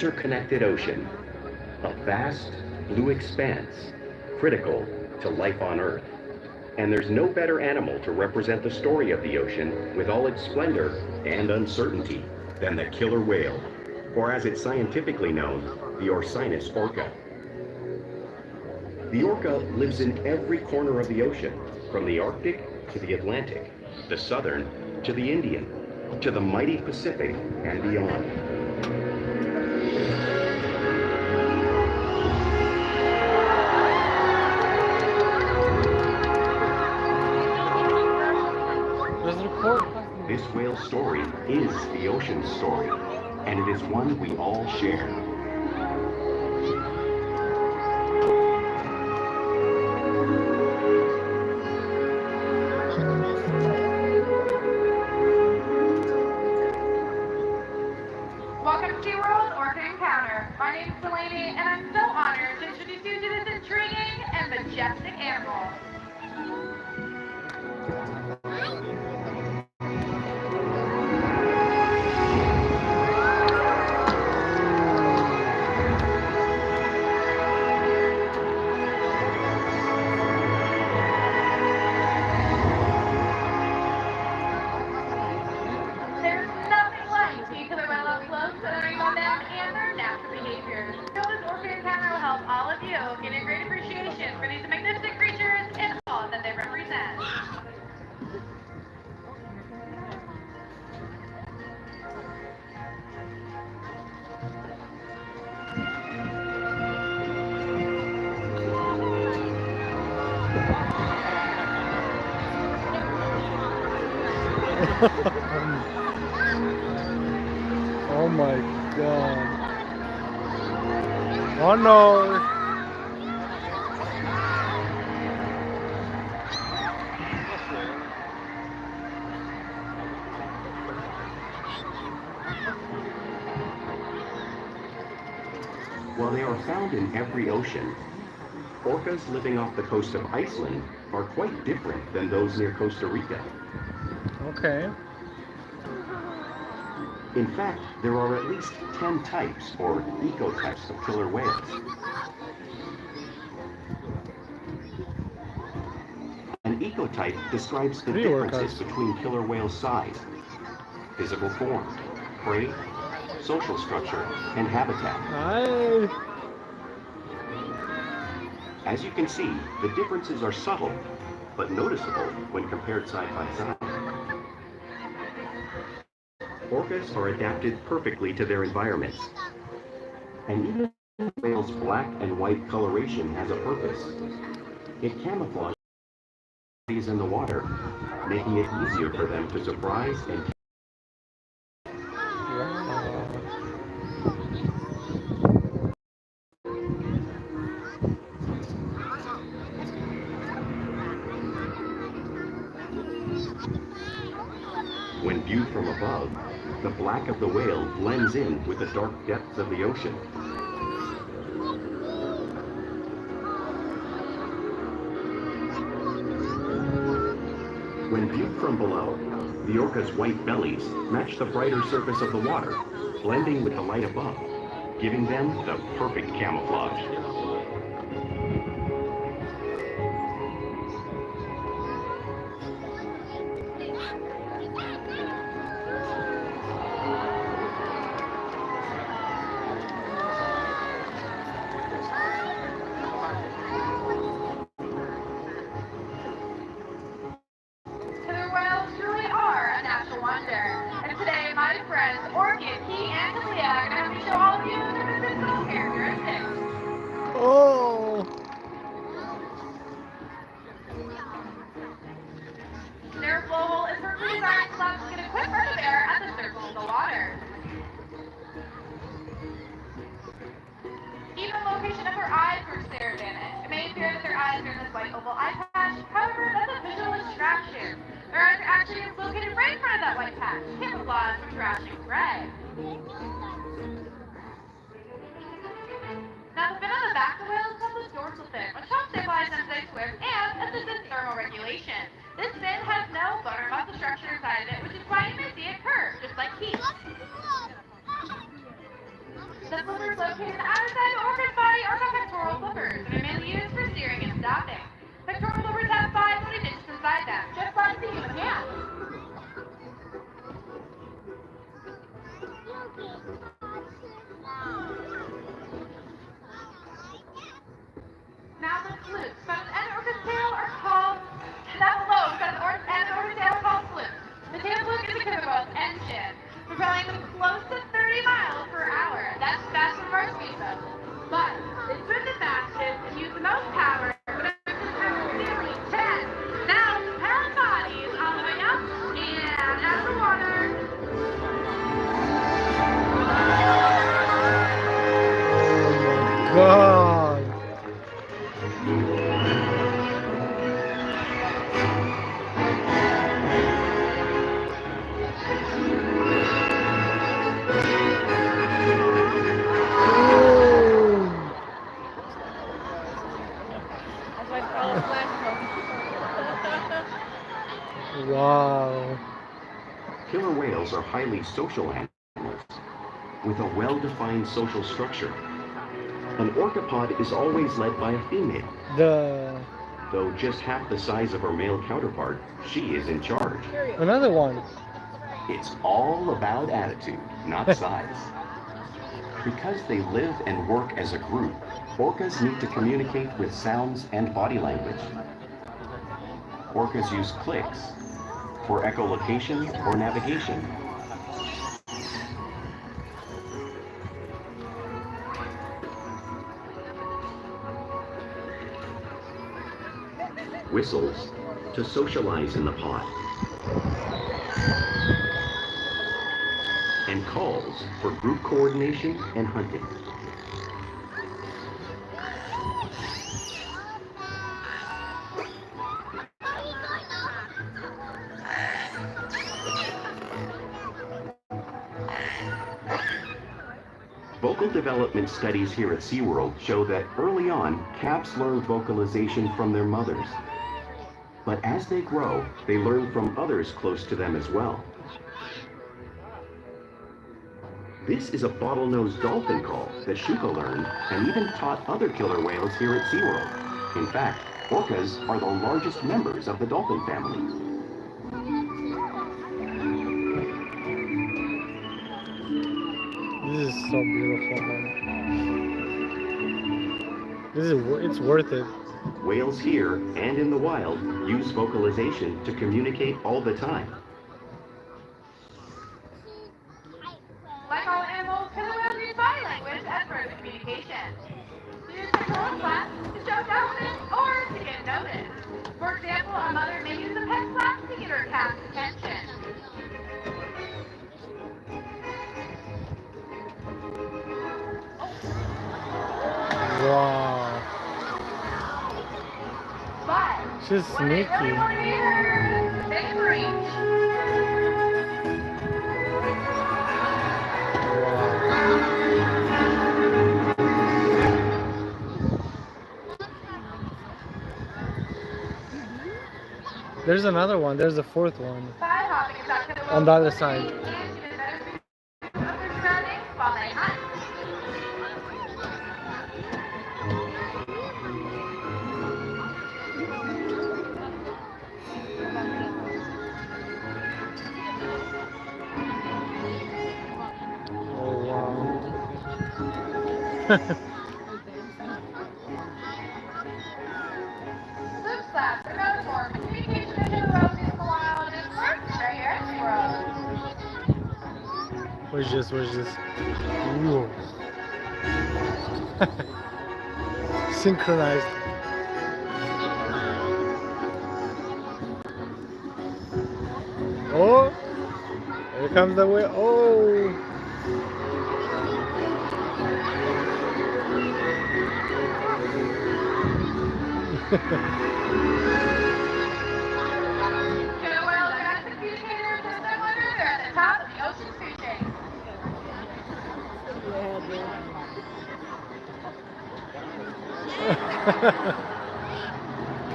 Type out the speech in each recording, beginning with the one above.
interconnected ocean, a vast blue expanse critical to life on Earth. And there's no better animal to represent the story of the ocean with all its splendor and uncertainty than the killer whale, or as it's scientifically known, the Orcinus orca. The orca lives in every corner of the ocean, from the Arctic to the Atlantic, the Southern to the Indian, to the mighty Pacific and beyond. This whale's story is the ocean's story, and it is one we all share. Welcome to SeaWorld Orca Encounter. My name is Delaney, and I'm so honored to introduce you to this intriguing and majestic animal. All of you get a great appreciation for these magnificent creatures and all that they represent. Oh my God. Oh no. While they are found in every ocean, orcas living off the coast of Iceland are quite different than those near Costa Rica. Okay. In fact, there are at least 10 types, or ecotypes, of killer whales. An ecotype describes the differences between killer whales' size, physical form, prey, social structure, and habitat. As you can see, the differences are subtle, but noticeable when compared side by side. Orcas are adapted perfectly to their environments, and even the whale's black and white coloration has a purpose. It camouflages bodies in the water, making it easier for them to surprise and when viewed from above, the black of the whale blends in with the dark depths of the ocean. When viewed from below, the orca's white bellies match the brighter surface of the water, blending with the light above, giving them the perfect camouflage. And today, my friends, Orchid, Key, and Talia are going to show all of you their physical characteristics. Oh! Their blowhole is perfectly designed so that get a quick breath of air at the surface of the water. Even the location of their eyes works to their advantage. It may appear that their eyes are in this white oval eye patch, however, that's a visual distraction. Their eyes are actually located right in front of that white patch, camouflaged with thrashing gray. Now, the fin on the back of the whale is called the dorsal fin, which helps stabilize them as they swim and assists in thermal regulation. This fin has no bone or muscle structure inside of it, which is why you may see it curved, just like Keith. The Located on the outer side of the orca's body are called pectoral flippers, and are mainly used for steering and stopping. Pectoral flippers have 5 little digits inside them, just like the human hand. Now the flukes, found at the end of orca's tail are called, not below, found at the end of orca's tail are called flukes. The tail fluke is equipped with an engine, propelling them close to 30 miles per hour. That's faster than our speedboat. But they swim the fastest and use the most power, but up to nearly 10,000-pound bodies all the way up and out of the water. Oh my God. Wow. Killer whales are highly social animals with a well-defined social structure. An orca pod is always led by a female. Though just half the size of her male counterpart, she is in charge. Another one. It's all about attitude, not size. Because they live and work as a group, orcas need to communicate with sounds and body language. Orcas use clicks for echolocation or navigation. Whistles to socialize in the pod. And calls for group coordination and hunting. Vocal development studies here at SeaWorld show that early on, calves learn vocalization from their mothers. But as they grow, they learn from others close to them as well. This is a bottlenose dolphin call that Shuka learned and even taught other killer whales here at SeaWorld. In fact, orcas are the largest members of the dolphin family. This is so beautiful, man. It's worth it. Whales here and in the wild use vocalization to communicate all the time. Like all animals, killer whales use body language as further communication. They use pectoral flaps to show dominance or to get noticed. For example, a mother may use a pet flap to get her calf's attention. Wow. But She's when they sneaky. really want to be heard, they screech. There's another one. There's a fourth one. By hopping inside killer whales On the other will side. lead to the better view of their surroundings while they hunt. Oh wow. Loop slabs are known for communication that killer whales use in the wild and works right here at SeaWorld. Where's this? Ooh. Synchronized. Oh, here comes the whale. Oh. Killer whales are not the communicators just their wonder, they're at the top of the ocean food chain.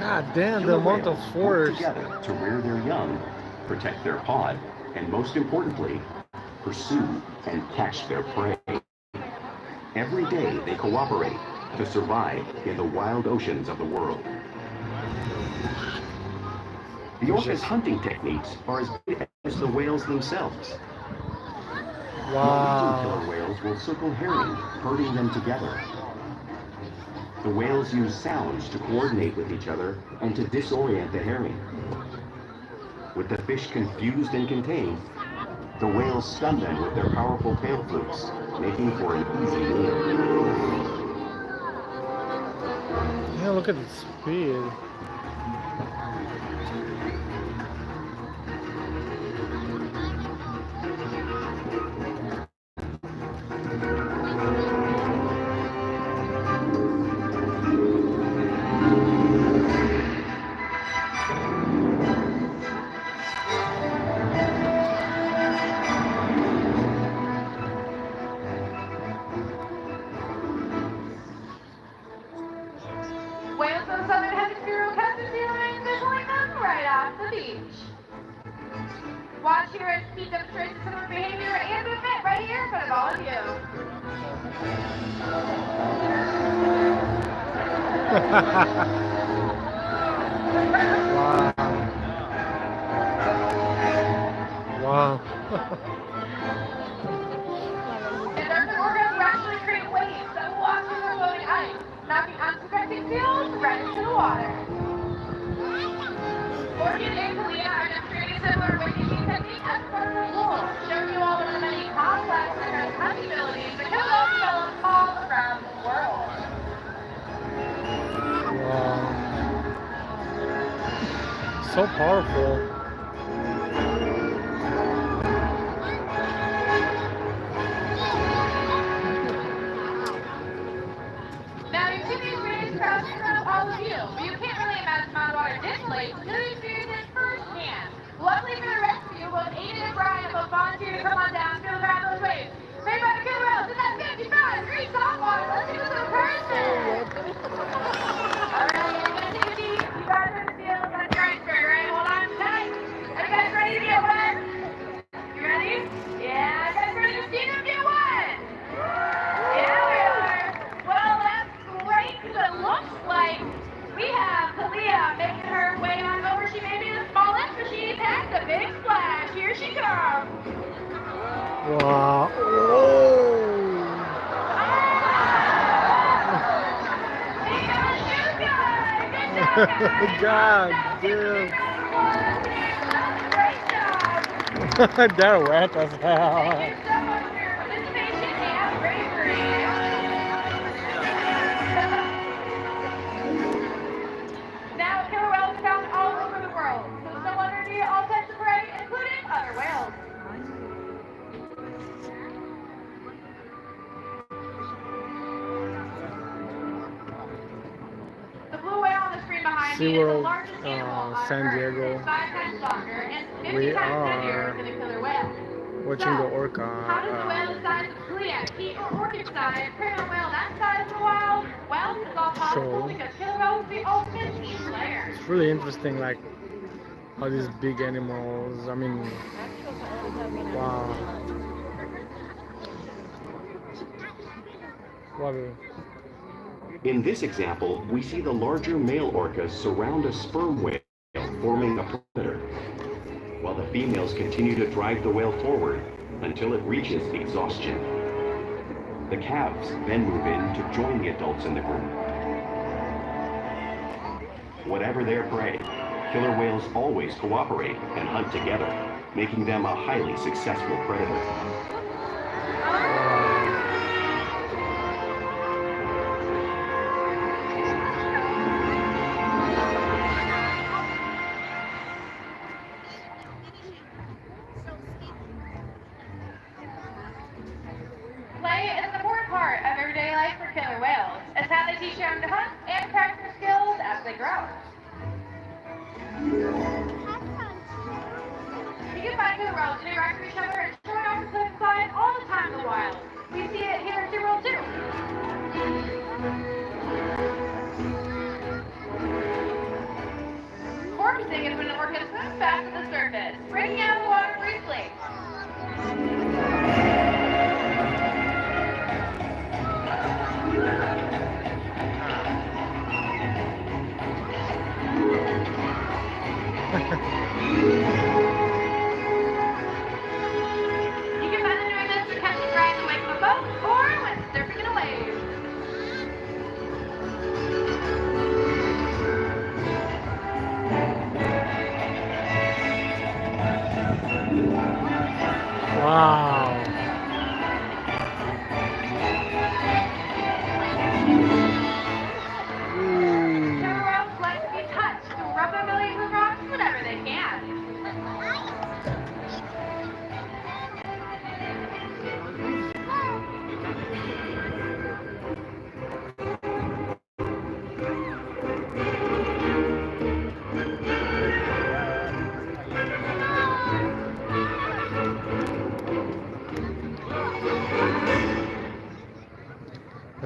God damn, the Killer amount of whales force. work together to rear their young, protect their pod, and most importantly, pursue and catch their prey. Every day they cooperate to survive in the wild oceans of the world. The orca's hunting techniques are as good as the whales themselves. Wow. Killer whales will circle herring, herding them together. The whales use sounds to coordinate with each other and to disorient the herring. With the fish confused and contained, the whales stun them with their powerful tail flukes, making for an easy meal. Yeah, look at the speed. Whales of the southern hemisphere will catch the sea lions visualing them right off the beach. Watch here as speed demonstrates similar behavior and movement right here in front of all of you. Wow. Wow. And their orcas will actually create waves that will wash through their floating ice, knocking unsuspecting seals right into the water. Orca and Kalia are demonstrating similar breathtaking technique as part of the pool, showing you all of the many complex and hunting abilities that can all develop all around the world. Wow. So powerful. Now, you've seen these waves crashing in front of all of you, but you can't really imagine Mountwater Display until you experience it firsthand. Luckily for the rest of you, both Aiden and Brian both volunteered to come on down and feel around those waves. Made by the killer whales in that 55 degree salt water. Let's see what's in person. Alright, you're gonna take a deep. You guys are gonna feel like an iceberg, right? Hold on tight. Are you guys ready to get wet? You ready? Yeah, you guys ready to see them get wet? Yeah, we are. Well, that's great, because it looks like we have Kalia making her way on over. She may be the smallest, but she packed a big splash. Here she comes. Wow. Oh. God damn. Great job. They're wet as hell. Thank you so much for your participation and bravery. Now, killer whales are found all over the world, so it's no wonder to eat all types of prey, including other whales. The blue whale on the screen behind me is the SeaWorld largest animal on San Earth. Diego. It's 5 times longer and 50 We times heavier are than a killer whale. watching the orca. How does the whale the size of Kalia, keep or orchid size, prey on a whale that size in the wild? Well, it's all possible So- because killer whales are the ultimate team player. It's really interesting, like how these big animals. I mean, wow. What a, In this example, we see the larger male orcas surround a sperm whale, forming a perimeter, while the females continue to drive the whale forward until it reaches exhaustion. The calves then move in to join the adults in the group. Whatever their prey, killer whales always cooperate and hunt together, making them a highly successful predator. Play is an important part of everyday life for killer whales. It's how they teach them to hunt and practice their skills as they grow. You can find killer whales interacting with each other and showing off the cliff side all the time in the wild. We see it here in SeaWorld too. Porpoising is when an orca swims back to the surface, breaking out of the water briefly.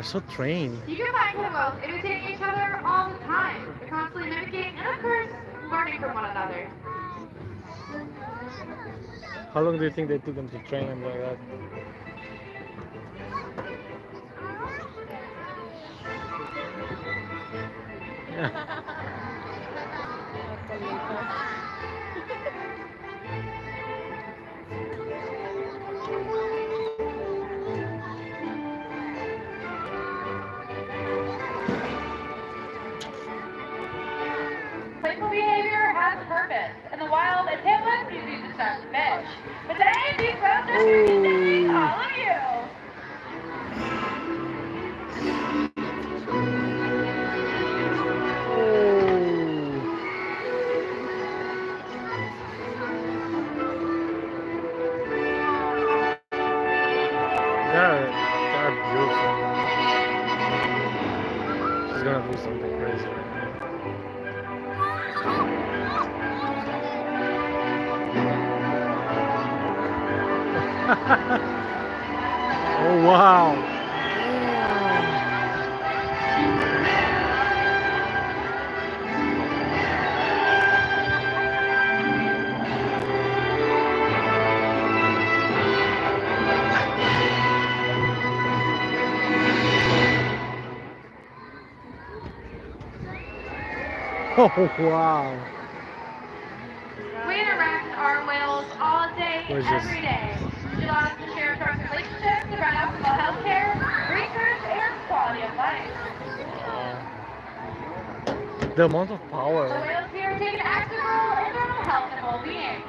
They're so trained. You can find killer whales imitating each other all the time. They're constantly mimicking and, of course, learning from one another. How long do you think they took them to train them like that? Playful behavior has a purpose. In the wild, a tailless is used to start fish. But today, these whales are babysitting all of you. They're beautiful. She's gonna do something crazy right now. Oh wow! Oh wow! We interact with our whales all day, Gorgeous. every day. Which allows us to share close relationships, provide optimal health care, research, and quality of life. The amount of The power. whales here take an active role in their own health and well-being.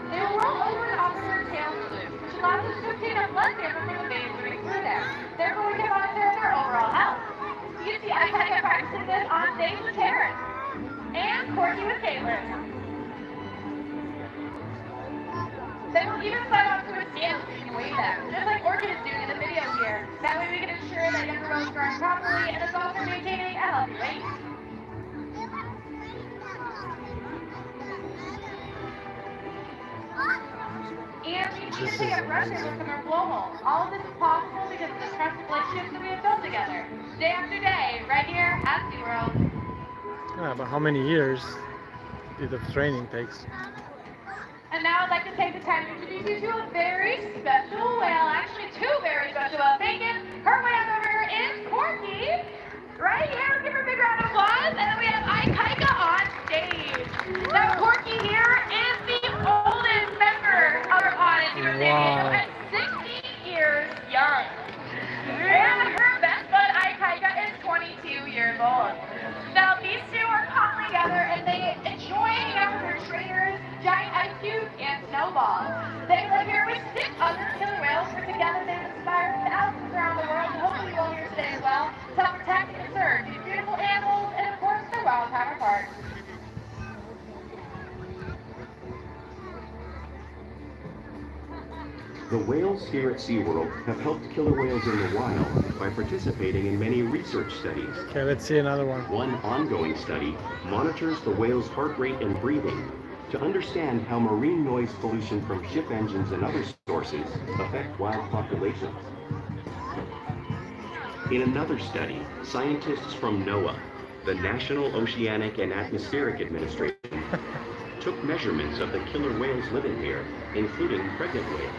They will roll over and offer their tail salute, which allows us to obtain a blood sample from the veins running through them. Therefore, we can monitor their overall health. You can see Iconic practicing this on stage with Terrence and Corky with Caitlin. They will even slide onto a scale so you can weigh them, just like Orca is doing in the video here. That way we can ensure that younger whales are growing properly and as well as maintaining a healthy weight. And we need to get pressure with some global. All of this is possible because of the trusted relationships that we have built together, day after day, right here at SeaWorld. Yeah, but how many years did the training takes? And now I'd like to take the time to introduce you to a very special whale, actually two very special whales. Bacon, her way up over here is Corky. Right here, give her a big round of applause. And then we have Ikaika on stage. Now Corky here is the oldest member of our audience here at San Diego at 60 years young. And her best bud, Ikaika, is 22 years old. Now these two are caught together and they enjoy hanging out with their trainers, giant ice cubes, and snowballs. They live here with 6 other killer whales, who together they inspire thousands around the world, and hopefully you will here today as well, to help protect and serve these beautiful animals and of course their wild counterparts. The whales here at SeaWorld have helped killer whales in the wild by participating in many research studies. Okay, let's see another one. One ongoing study monitors the whale's heart rate and breathing to understand how marine noise pollution from ship engines and other sources affect wild populations. In another study, scientists from NOAA, the National Oceanic and Atmospheric Administration, took measurements of the killer whales living here, including pregnant whales.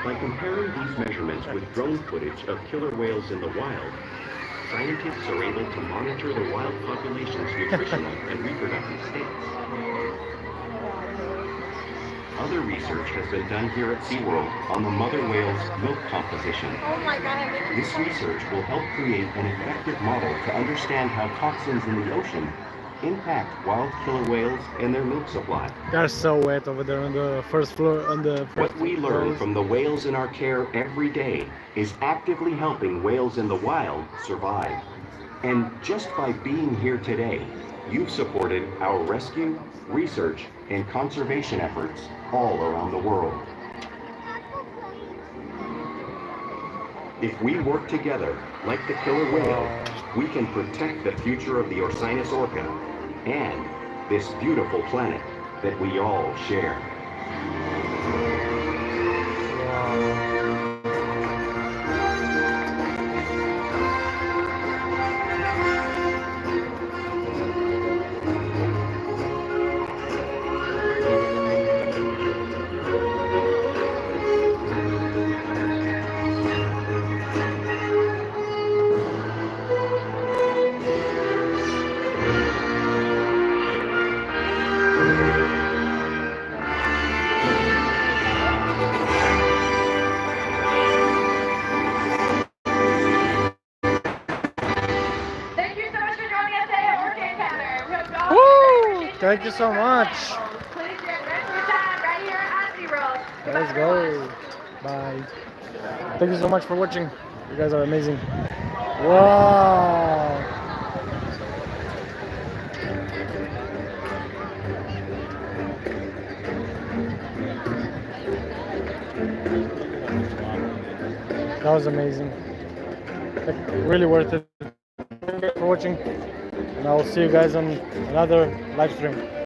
By comparing these measurements with drone footage of killer whales in the wild, scientists are able to monitor the wild population's nutritional and reproductive states. Other research has been done here at SeaWorld on the mother whale's milk composition. Oh my god, This research will help create an effective model to understand how toxins in the ocean impact wild killer whales and their milk supply. They're so wet over there on the first floor. What we learn from the whales in our care every day is actively helping whales in the wild survive. And just by being here today, you've supported our rescue, research, and conservation efforts all around the world. If we work together, like the killer whale, we can protect the future of the Orcinus orca and this beautiful planet that we all share. Thank you so much. Please your adventure time right here at SeaWorld. Let's go. Bye. Thank you so much for watching. You guys are amazing. Wow. That was amazing. Like, really worth it. Thank you for watching. And I will see you guys on another live stream.